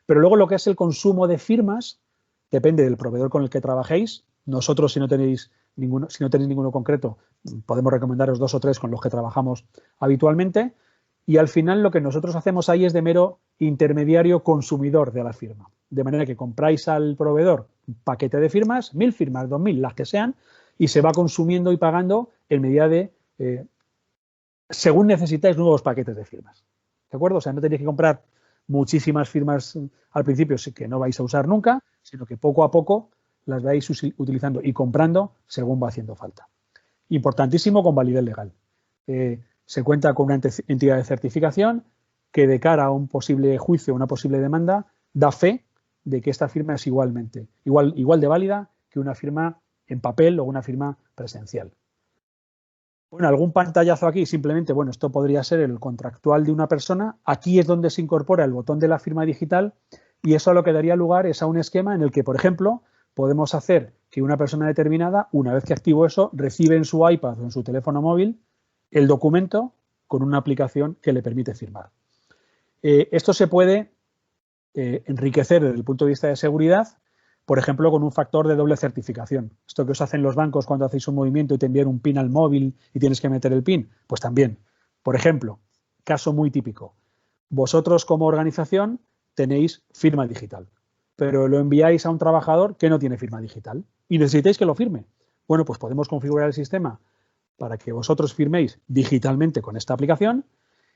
Pero luego lo que es el consumo de firmas depende del proveedor con el que trabajéis. Nosotros, si no tenéis ninguno concreto, podemos recomendaros 2 o 3 con los que trabajamos habitualmente. Y al final lo que nosotros hacemos ahí es de mero intermediario consumidor de la firma. De manera que compráis al proveedor un paquete de firmas, 1000 firmas, 2000, las que sean, y se va consumiendo y pagando en medida de, según necesitáis nuevos paquetes de firmas. ¿De acuerdo? O sea, no tenéis que comprar muchísimas firmas al principio que no vais a usar nunca, sino que poco a poco las vais utilizando y comprando según va haciendo falta. Importantísimo con validez legal. Se cuenta con una entidad de certificación que de cara a un posible juicio, una posible demanda, da fe de que esta firma es igual de válida que una firma en papel o una firma presencial. Bueno, algún pantallazo aquí, simplemente, bueno, esto podría ser el contractual de una persona. Aquí es donde se incorpora el botón de la firma digital y eso a lo que daría lugar es a un esquema en el que, por ejemplo, podemos hacer que una persona determinada, una vez que activo eso, recibe en su iPad o en su teléfono móvil el documento con una aplicación que le permite firmar. Esto se puede enriquecer desde el punto de vista de seguridad, por ejemplo, con un factor de doble certificación. Esto que os hacen los bancos cuando hacéis un movimiento y te envían un PIN al móvil y tienes que meter el PIN, pues también. Por ejemplo, caso muy típico. Vosotros como organización tenéis firma digital, pero lo enviáis a un trabajador que no tiene firma digital y necesitáis que lo firme. Bueno, pues podemos configurar el sistema para que vosotros firméis digitalmente con esta aplicación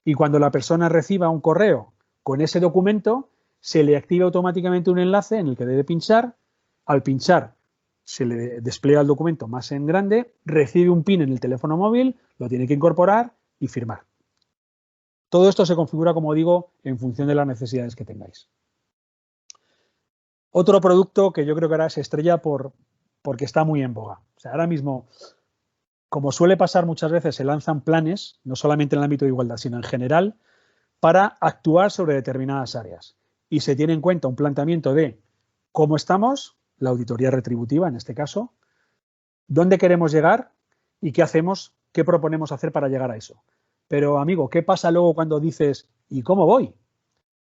y cuando la persona reciba un correo con ese documento, se le activa automáticamente un enlace en el que debe pinchar. Al pinchar, se le despliega el documento más en grande, recibe un PIN en el teléfono móvil, lo tiene que incorporar y firmar. Todo esto se configura, como digo, en función de las necesidades que tengáis. Otro producto que yo creo que ahora se estrella porque está muy en boga. O sea, ahora mismo, como suele pasar muchas veces, se lanzan planes, no solamente en el ámbito de igualdad, sino en general, para actuar sobre determinadas áreas. Y se tiene en cuenta un planteamiento de cómo estamos, la auditoría retributiva en este caso, dónde queremos llegar y qué hacemos, qué proponemos hacer para llegar a eso. Pero, amigo, ¿qué pasa luego cuando dices ¿y cómo voy?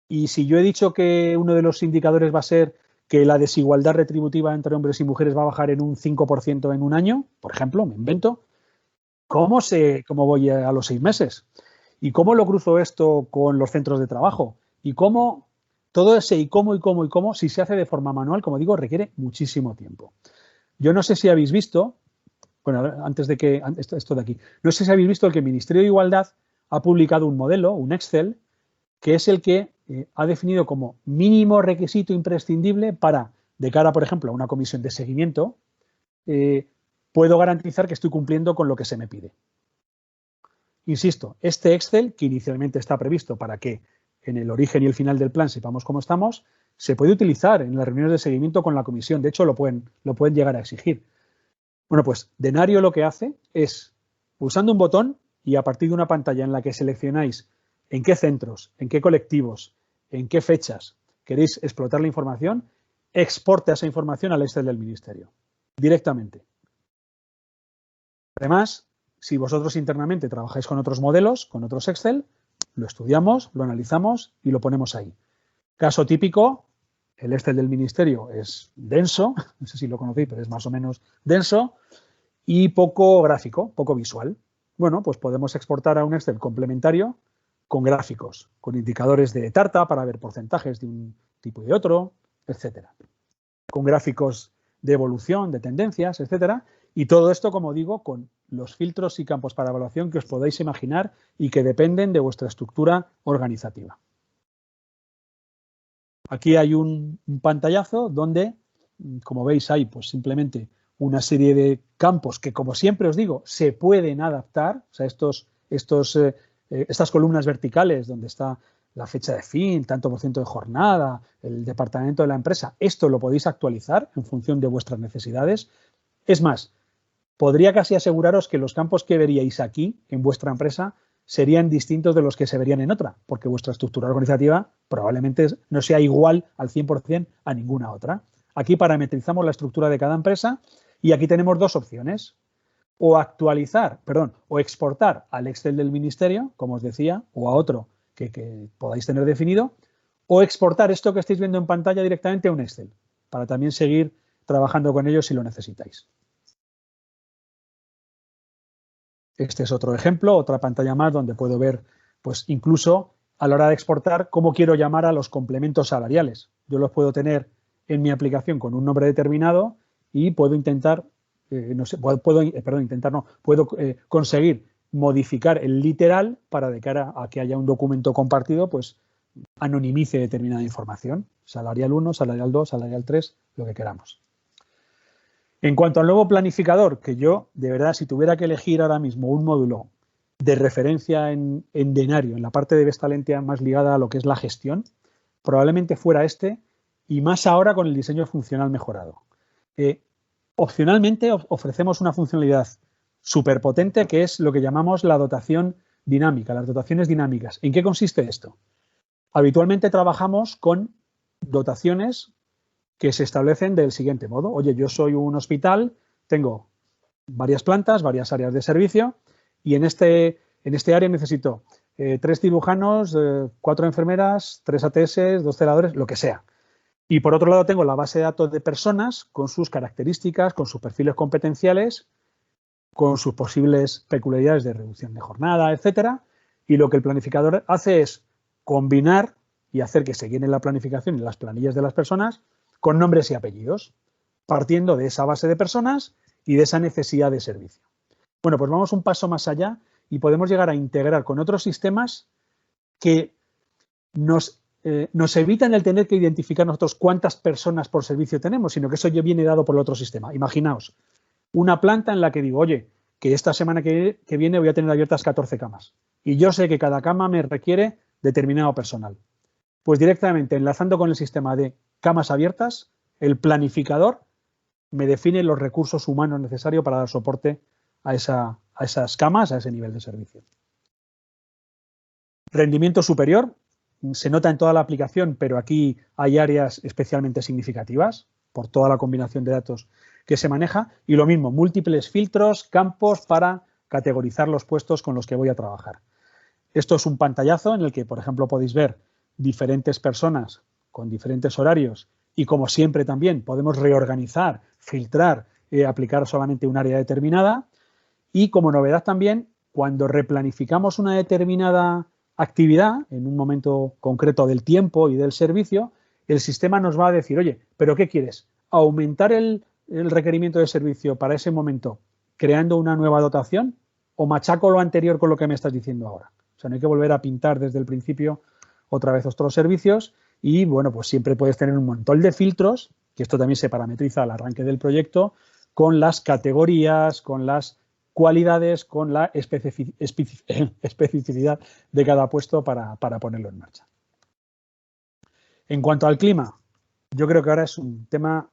Y si yo he dicho que uno de los indicadores va a ser que la desigualdad retributiva entre hombres y mujeres va a bajar en un 5% en un año, por ejemplo, me invento, ¿cómo sé cómo voy a los 6 meses? ¿Y cómo lo cruzo esto con los centros de trabajo? ¿Y cómo todo ese y cómo, si se hace de forma manual, como digo, requiere muchísimo tiempo? Yo no sé si habéis visto, bueno, antes de que, esto de aquí, no sé si habéis visto que el Ministerio de Igualdad ha publicado un modelo, un Excel, que es el que ha definido como mínimo requisito imprescindible para, de cara, por ejemplo, a una comisión de seguimiento, puedo garantizar que estoy cumpliendo con lo que se me pide. Insisto, este Excel, que inicialmente está previsto para que en el origen y el final del plan sepamos cómo estamos, se puede utilizar en las reuniones de seguimiento con la comisión. De hecho, lo pueden llegar a exigir. Bueno, pues Denario lo que hace es, pulsando un botón y a partir de una pantalla en la que seleccionáis en qué centros, en qué colectivos, en qué fechas queréis explotar la información, exporta esa información al Excel del Ministerio, directamente. Además, si vosotros internamente trabajáis con otros modelos, con otros Excel, lo estudiamos, lo analizamos y lo ponemos ahí. Caso típico, el Excel del Ministerio es denso, no sé si lo conocéis, pero es más o menos denso, y poco gráfico, poco visual. Bueno, pues podemos exportar a un Excel complementario con gráficos, con indicadores de tarta para ver porcentajes de un tipo y de otro, etcétera. Con gráficos de evolución, de tendencias, etcétera. Y todo esto, como digo, con los filtros y campos para evaluación que os podáis imaginar y que dependen de vuestra estructura organizativa. Aquí hay un pantallazo donde, como veis, hay pues simplemente una serie de campos que, como siempre os digo, se pueden adaptar. O sea, estas columnas verticales donde está la fecha de fin, tanto por ciento de jornada, el departamento de la empresa, esto lo podéis actualizar en función de vuestras necesidades. Es más, podría casi aseguraros que los campos que veríais aquí en vuestra empresa serían distintos de los que se verían en otra, porque vuestra estructura organizativa probablemente no sea igual al 100% a ninguna otra. Aquí parametrizamos la estructura de cada empresa y aquí tenemos dos opciones. O o exportar al Excel del Ministerio, como os decía, o a otro que podáis tener definido, o exportar esto que estáis viendo en pantalla directamente a un Excel, para también seguir trabajando con ellos si lo necesitáis. Este es otro ejemplo, otra pantalla más donde puedo ver, pues incluso a la hora de exportar, cómo quiero llamar a los complementos salariales. Yo los puedo tener en mi aplicación con un nombre determinado y puedo intentar, puedo conseguir modificar el literal para de cara a que haya un documento compartido, pues anonimice determinada información. Salarial 1, salarial 2, salarial 3, lo que queramos. En cuanto al nuevo planificador, que yo, de verdad, si tuviera que elegir ahora mismo un módulo de referencia en Denario, en la parte de Vestalentia más ligada a lo que es la gestión, probablemente fuera este, y más ahora con el diseño funcional mejorado. Opcionalmente ofrecemos una funcionalidad súper potente que es lo que llamamos la dotación dinámica, las dotaciones dinámicas. ¿En qué consiste esto? Habitualmente trabajamos con dotaciones que se establecen del siguiente modo. Oye, yo soy un hospital, tengo varias plantas, varias áreas de servicio y en este área necesito 3 cirujanos, 4 enfermeras, 3 ATS, 2 celadores, lo que sea. Y por otro lado tengo la base de datos de personas con sus características, con sus perfiles competenciales, con sus posibles peculiaridades de reducción de jornada, etcétera. Y lo que el planificador hace es combinar y hacer que se llene la planificación y las planillas de las personas con nombres y apellidos, partiendo de esa base de personas y de esa necesidad de servicio. Bueno, pues vamos un paso más allá y podemos llegar a integrar con otros sistemas que nos evitan el tener que identificar nosotros cuántas personas por servicio tenemos, sino que eso ya viene dado por el otro sistema. Imaginaos una planta en la que digo, oye, que esta semana que viene voy a tener abiertas 14 camas y yo sé que cada cama me requiere determinado personal. Pues directamente enlazando con el sistema de camas abiertas, el planificador me define los recursos humanos necesarios para dar soporte a esas camas, a ese nivel de servicio. Rendimiento superior, se nota en toda la aplicación, pero aquí hay áreas especialmente significativas por toda la combinación de datos que se maneja. Y lo mismo, múltiples filtros, campos para categorizar los puestos con los que voy a trabajar. Esto es un pantallazo en el que, por ejemplo, podéis ver diferentes personas con diferentes horarios y, como siempre, también podemos reorganizar, filtrar, aplicar solamente un área determinada. Y como novedad también, cuando replanificamos una determinada actividad en un momento concreto del tiempo y del servicio, el sistema nos va a decir, oye, ¿pero qué quieres? ¿Aumentar el requerimiento de servicio para ese momento creando una nueva dotación o machaco lo anterior con lo que me estás diciendo ahora? O sea, no hay que volver a pintar desde el principio otra vez otros servicios y, bueno, pues siempre puedes tener un montón de filtros, que esto también se parametriza al arranque del proyecto, con las categorías, con las cualidades, con la especificidad de cada puesto para ponerlo en marcha. En cuanto al clima, yo creo que ahora es un tema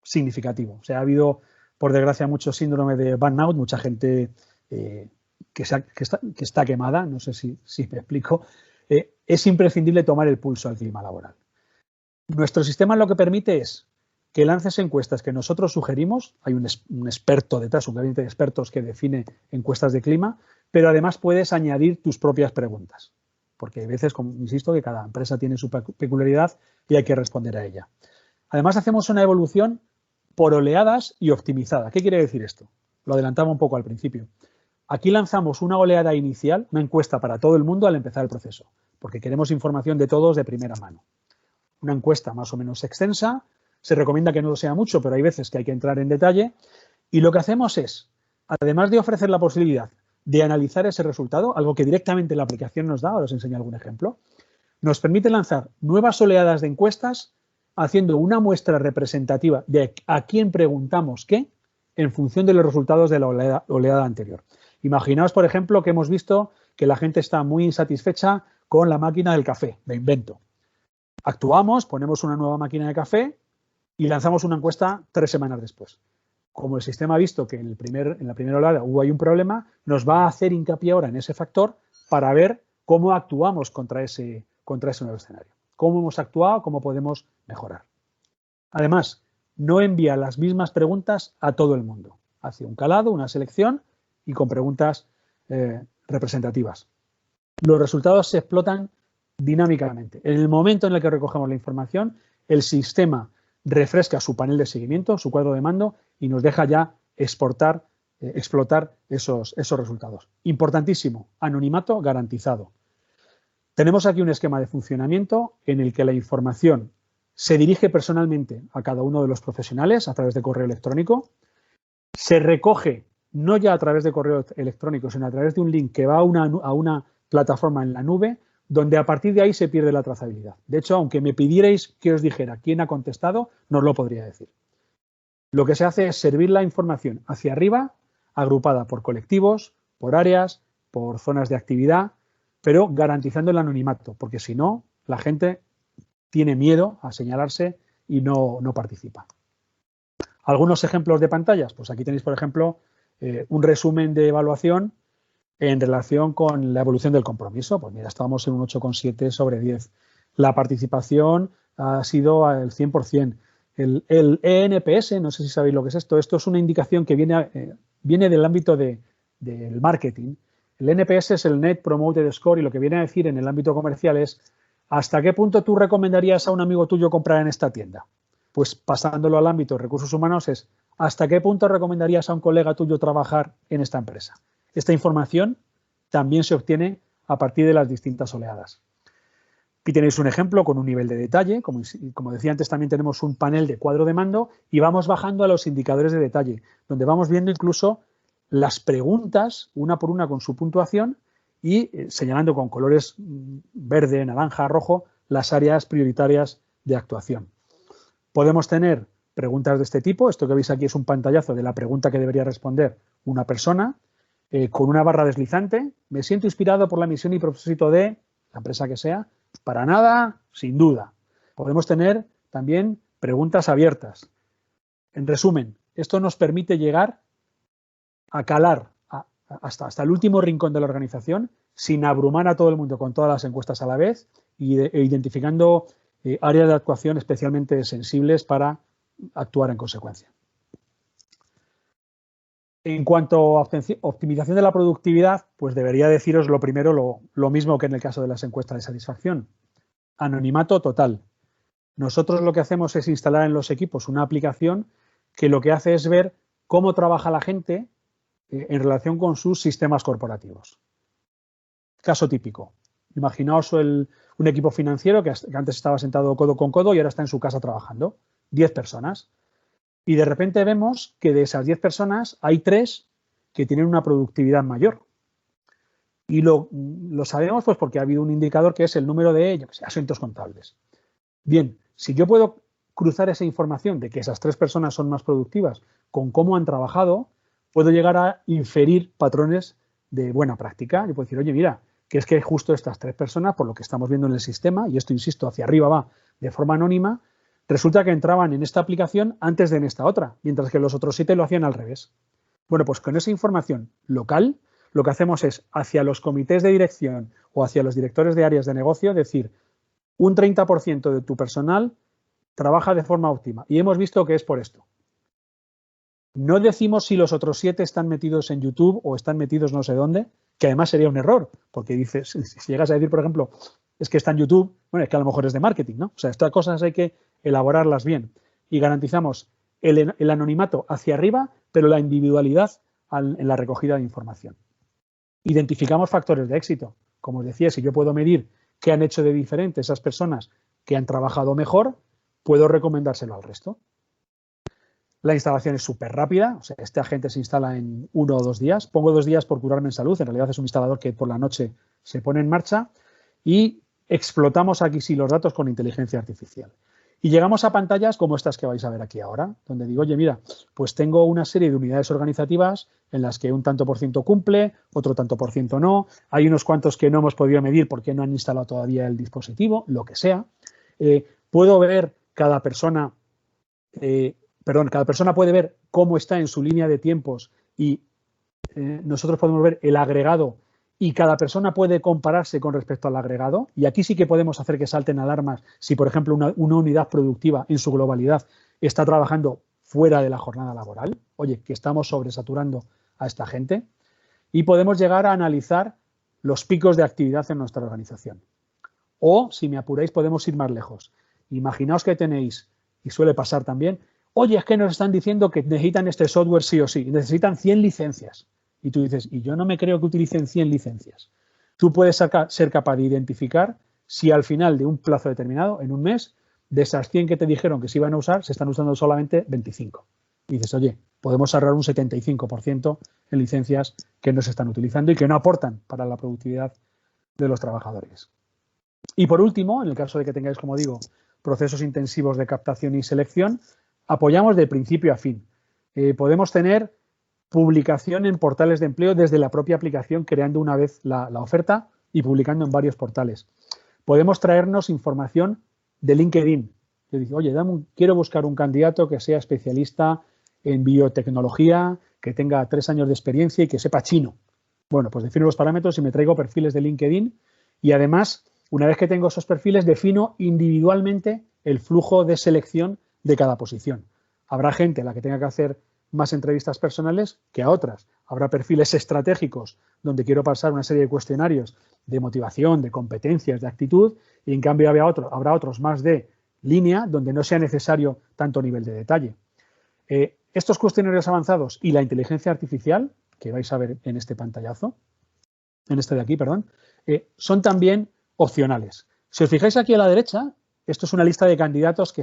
significativo. O sea, ha habido, por desgracia, mucho síndrome de burnout, mucha gente que está quemada, no sé si me explico. Es imprescindible tomar el pulso al clima laboral. Nuestro sistema lo que permite es que lances encuestas que nosotros sugerimos, hay un experto detrás, un gabinete de expertos que define encuestas de clima, pero además puedes añadir tus propias preguntas, porque hay veces, como insisto, que cada empresa tiene su peculiaridad y hay que responder a ella. Además, hacemos una evolución por oleadas y optimizada. ¿Qué quiere decir esto? Lo adelantaba un poco al principio. Aquí lanzamos una oleada inicial, una encuesta para todo el mundo al empezar el proceso, porque queremos información de todos de primera mano. Una encuesta más o menos extensa, se recomienda que no lo sea mucho, pero hay veces que hay que entrar en detalle, y lo que hacemos es, además de ofrecer la posibilidad de analizar ese resultado, algo que directamente la aplicación nos da, ahora os enseño algún ejemplo, nos permite lanzar nuevas oleadas de encuestas haciendo una muestra representativa de a quién preguntamos qué en función de los resultados de la oleada anterior. Imaginaos, por ejemplo, que hemos visto que la gente está muy insatisfecha con la máquina del café, me invento. Actuamos, ponemos una nueva máquina de café y lanzamos una encuesta 3 semanas después. Como el sistema ha visto que en la primera oleada hubo ahí un problema, nos va a hacer hincapié ahora en ese factor para ver cómo actuamos contra ese nuevo escenario. Cómo hemos actuado, cómo podemos mejorar. Además, no envía las mismas preguntas a todo el mundo. Hace un calado, una selección y con preguntas representativas. Los resultados se explotan dinámicamente. En el momento en el que recogemos la información, el sistema refresca su panel de seguimiento, su cuadro de mando y nos deja ya explotar esos resultados. Importantísimo, anonimato garantizado. Tenemos aquí un esquema de funcionamiento en el que la información se dirige personalmente a cada uno de los profesionales a través de correo electrónico, se recoge no ya a través de correo electrónico, sino a través de un link que va a una plataforma en la nube, donde a partir de ahí se pierde la trazabilidad. De hecho, aunque me pidierais que os dijera quién ha contestado, no os lo podría decir. Lo que se hace es servir la información hacia arriba, agrupada por colectivos, por áreas, por zonas de actividad, pero garantizando el anonimato, porque si no, la gente tiene miedo a señalarse y no participa. ¿Algunos ejemplos de pantallas? Pues aquí tenéis, por ejemplo, un resumen de evaluación en relación con la evolución del compromiso. Pues mira, estábamos en un 8,7 sobre 10. La participación ha sido al 100%. El ENPS, no sé si sabéis lo que es esto. Esto es una indicación que viene del ámbito del marketing. El NPS es el Net Promoted Score y lo que viene a decir en el ámbito comercial es ¿hasta qué punto tú recomendarías a un amigo tuyo comprar en esta tienda? Pues pasándolo al ámbito de recursos humanos es ¿hasta qué punto recomendarías a un colega tuyo trabajar en esta empresa? Esta información también se obtiene a partir de las distintas oleadas. Aquí tenéis un ejemplo con un nivel de detalle. Como decía antes, también tenemos un panel de cuadro de mando y vamos bajando a los indicadores de detalle, donde vamos viendo incluso las preguntas, una por una con su puntuación y señalando con colores verde, naranja, rojo, las áreas prioritarias de actuación. Podemos tener preguntas de este tipo. Esto que veis aquí es un pantallazo de la pregunta que debería responder una persona con una barra deslizante. Me siento inspirado por la misión y propósito de la empresa que sea. Para nada, sin duda. Podemos tener también preguntas abiertas. En resumen, esto nos permite llegar a calar hasta el último rincón de la organización sin abrumar a todo el mundo con todas las encuestas a la vez e identificando áreas de actuación especialmente sensibles para actuar en consecuencia. En cuanto a optimización de la productividad, pues debería deciros lo primero lo mismo que en el caso de las encuestas de satisfacción. anonimato total. Nosotros lo que hacemos es instalar en los equipos una aplicación que lo que hace es ver cómo trabaja la gente en relación con sus sistemas corporativos. Caso típico. Imaginaos un equipo financiero que antes estaba sentado codo con codo y ahora está en su casa trabajando. 10 personas. Y de repente vemos que de esas 10 personas hay 3 que tienen una productividad mayor. Y lo sabemos pues porque ha habido un indicador que es el número de, asuntos contables. Bien, si yo puedo cruzar esa información de que esas 3 personas son más productivas con cómo han trabajado, puedo llegar a inferir patrones de buena práctica. Yo puedo decir, oye, mira, que es que justo estas 3 personas, por lo que estamos viendo en el sistema, y esto, insisto, hacia arriba va de forma anónima, resulta que entraban en esta aplicación antes de en esta otra, mientras que los otros 7 lo hacían al revés. Bueno, pues con esa información local, lo que hacemos es hacia los comités de dirección o hacia los directores de áreas de negocio decir, un 30% de tu personal trabaja de forma óptima y hemos visto que es por esto. No decimos si los otros 7 están metidos en YouTube o están metidos no sé dónde, que además sería un error, porque dices, si llegas a decir, por ejemplo, es que está en YouTube, bueno, es que a lo mejor es de marketing, ¿no? O sea, estas cosas hay que elaborarlas bien y garantizamos el anonimato hacia arriba, pero la individualidad en la recogida de información. Identificamos factores de éxito. Como os decía, si yo puedo medir qué han hecho de diferente esas personas que han trabajado mejor, puedo recomendárselo al resto. La instalación es súper rápida, o sea, este agente se instala en 1 o 2 días. Pongo 2 días por curarme en salud, en realidad es un instalador que por la noche se pone en marcha y explotamos aquí sí los datos con inteligencia artificial. Y llegamos a pantallas como estas que vais a ver aquí ahora, donde digo, oye, mira, pues tengo una serie de unidades organizativas en las que un tanto por ciento cumple, otro tanto por ciento no, hay unos cuantos que no hemos podido medir porque no han instalado todavía el dispositivo, lo que sea. Puedo ver cada persona puede ver cómo está en su línea de tiempos y nosotros podemos ver el agregado y cada persona puede compararse con respecto al agregado y aquí sí que podemos hacer que salten alarmas si, por ejemplo, una unidad productiva en su globalidad está trabajando fuera de la jornada laboral, oye, que estamos sobresaturando a esta gente y podemos llegar a analizar los picos de actividad en nuestra organización. O, si me apuráis, podemos ir más lejos. Imaginaos que tenéis, y suele pasar también, oye, es que nos están diciendo que necesitan este software sí o sí, necesitan 100 licencias. Y tú dices, y yo no me creo que utilicen 100 licencias. Tú puedes ser capaz de identificar si al final de un plazo determinado, en un mes, de esas 100 que te dijeron que se iban a usar, se están usando solamente 25. Y dices, oye, podemos ahorrar un 75% en licencias que no se están utilizando y que no aportan para la productividad de los trabajadores. Y por último, en el caso de que tengáis, como digo, procesos intensivos de captación y selección, apoyamos de principio a fin. Podemos tener publicación en portales de empleo desde la propia aplicación, creando una vez la oferta y publicando en varios portales. Podemos traernos información de LinkedIn. Yo digo, oye, quiero buscar un candidato que sea especialista en biotecnología, que tenga 3 años de experiencia y que sepa chino. Bueno, pues defino los parámetros y me traigo perfiles de LinkedIn y además, una vez que tengo esos perfiles, defino individualmente el flujo de selección de cada posición. Habrá gente a la que tenga que hacer más entrevistas personales que a otras. Habrá perfiles estratégicos donde quiero pasar una serie de cuestionarios de motivación, de competencias, de actitud y en cambio habrá otros más de línea donde no sea necesario tanto nivel de detalle. Estos cuestionarios avanzados y la inteligencia artificial, que vais a ver en este pantallazo, en este de aquí, perdón, son también opcionales. Si os fijáis aquí a la derecha, esto es una lista de candidatos que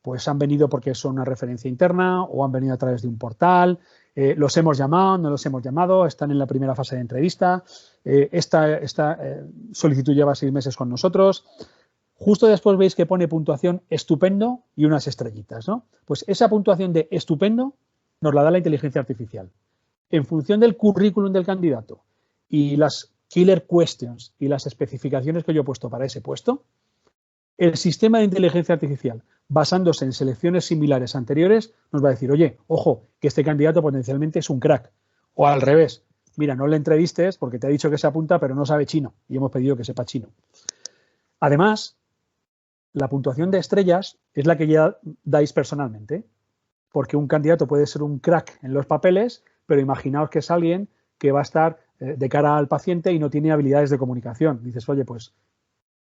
pues han venido porque son una referencia interna o han venido a través de un portal, los hemos llamado, no los hemos llamado, están en la primera fase de entrevista, esta solicitud lleva 6 meses con nosotros. Justo después veis que pone puntuación estupendo y unas estrellitas, ¿no? Pues esa puntuación de estupendo nos la da la inteligencia artificial. En función del currículum del candidato y las killer questions y las especificaciones que yo he puesto para ese puesto, el sistema de inteligencia artificial, basándose en selecciones similares anteriores, nos va a decir, oye, ojo, que este candidato potencialmente es un crack. O al revés, mira, no le entrevistes porque te ha dicho que se apunta, pero no sabe chino y hemos pedido que sepa chino. Además, la puntuación de estrellas es la que ya dais personalmente, porque un candidato puede ser un crack en los papeles, pero imaginaos que es alguien que va a estar de cara al paciente y no tiene habilidades de comunicación. Dices, oye, pues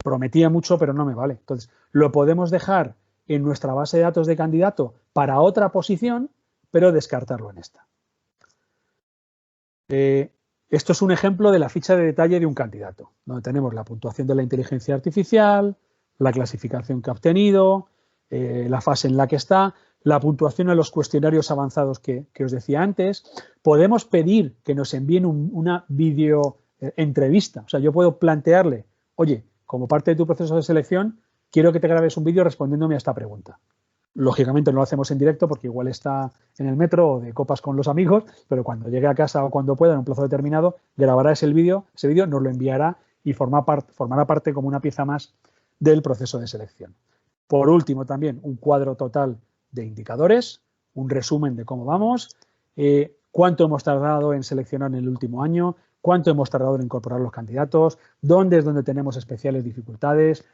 prometía mucho, pero no me vale. Entonces, lo podemos dejar en nuestra base de datos de candidato para otra posición, pero descartarlo en esta. Esto es un ejemplo de la ficha de detalle de un candidato, donde tenemos la puntuación de la inteligencia artificial, la clasificación que ha obtenido, la fase en la que está, la puntuación en los cuestionarios avanzados que os decía antes. Podemos pedir que nos envíen una video entrevista. O sea, yo puedo plantearle, oye, como parte de tu proceso de selección, quiero que te grabes un vídeo respondiéndome a esta pregunta. Lógicamente no lo hacemos en directo porque igual está en el metro o de copas con los amigos, pero cuando llegue a casa o cuando pueda en un plazo determinado, grabará ese vídeo, nos lo enviará y formará parte como una pieza más del proceso de selección. Por último, también un cuadro total de indicadores, un resumen de cómo vamos, cuánto hemos tardado en seleccionar en el último año, cuánto hemos tardado en incorporar los candidatos, dónde es donde tenemos especiales dificultades,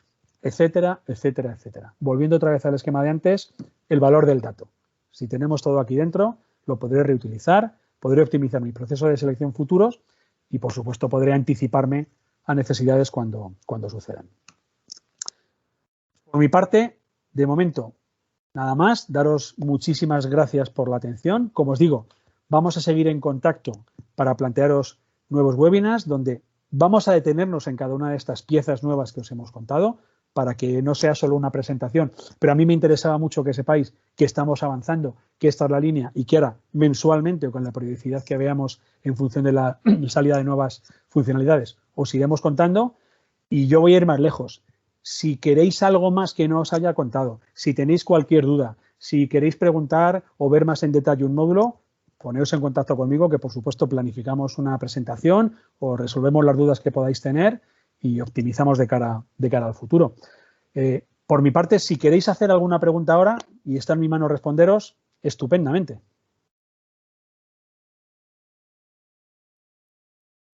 etcétera, etcétera, etcétera. Volviendo otra vez al esquema de antes, el valor del dato. Si tenemos todo aquí dentro, lo podré reutilizar, podré optimizar mi proceso de selección futuros y, por supuesto, podré anticiparme a necesidades cuando sucedan. Por mi parte, de momento, nada más. Daros muchísimas gracias por la atención. Como os digo, vamos a seguir en contacto para plantearos nuevos webinars donde vamos a detenernos en cada una de estas piezas nuevas que os hemos contado para que no sea solo una presentación. Pero a mí me interesaba mucho que sepáis que estamos avanzando, que esta es la línea y que ahora mensualmente o con la periodicidad que veamos en función de la salida de nuevas funcionalidades os iremos contando y yo voy a ir más lejos. Si queréis algo más que no os haya contado, si tenéis cualquier duda, si queréis preguntar o ver más en detalle un módulo, poneos en contacto conmigo que por supuesto planificamos una presentación o resolvemos las dudas que podáis tener y optimizamos de cara al futuro. Por mi parte, si queréis hacer alguna pregunta ahora y está en mi mano responderos, estupendamente.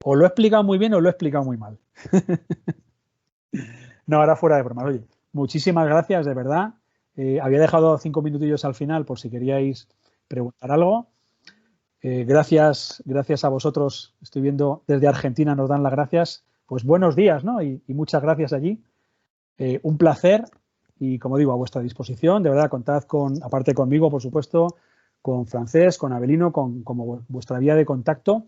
O lo he explicado muy bien o lo he explicado muy mal. No, ahora fuera de broma. Oye, muchísimas gracias, de verdad. Había dejado 5 minutillos al final por si queríais preguntar algo. Gracias a vosotros. Estoy viendo desde Argentina nos dan las gracias. Pues buenos días, ¿no? Y muchas gracias allí. Un placer y, como digo, a vuestra disposición. De verdad, contad aparte conmigo, por supuesto, con Francés, con Abelino, como vuestra vía de contacto.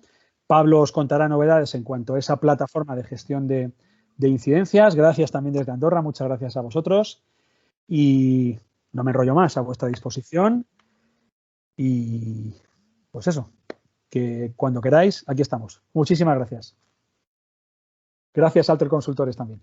Pablo os contará novedades en cuanto a esa plataforma de gestión de incidencias. Gracias también desde Andorra. Muchas gracias a vosotros. Y no me enrollo más, a vuestra disposición. Y pues eso, que cuando queráis, aquí estamos. Muchísimas gracias. Gracias, Alter Consultores, también.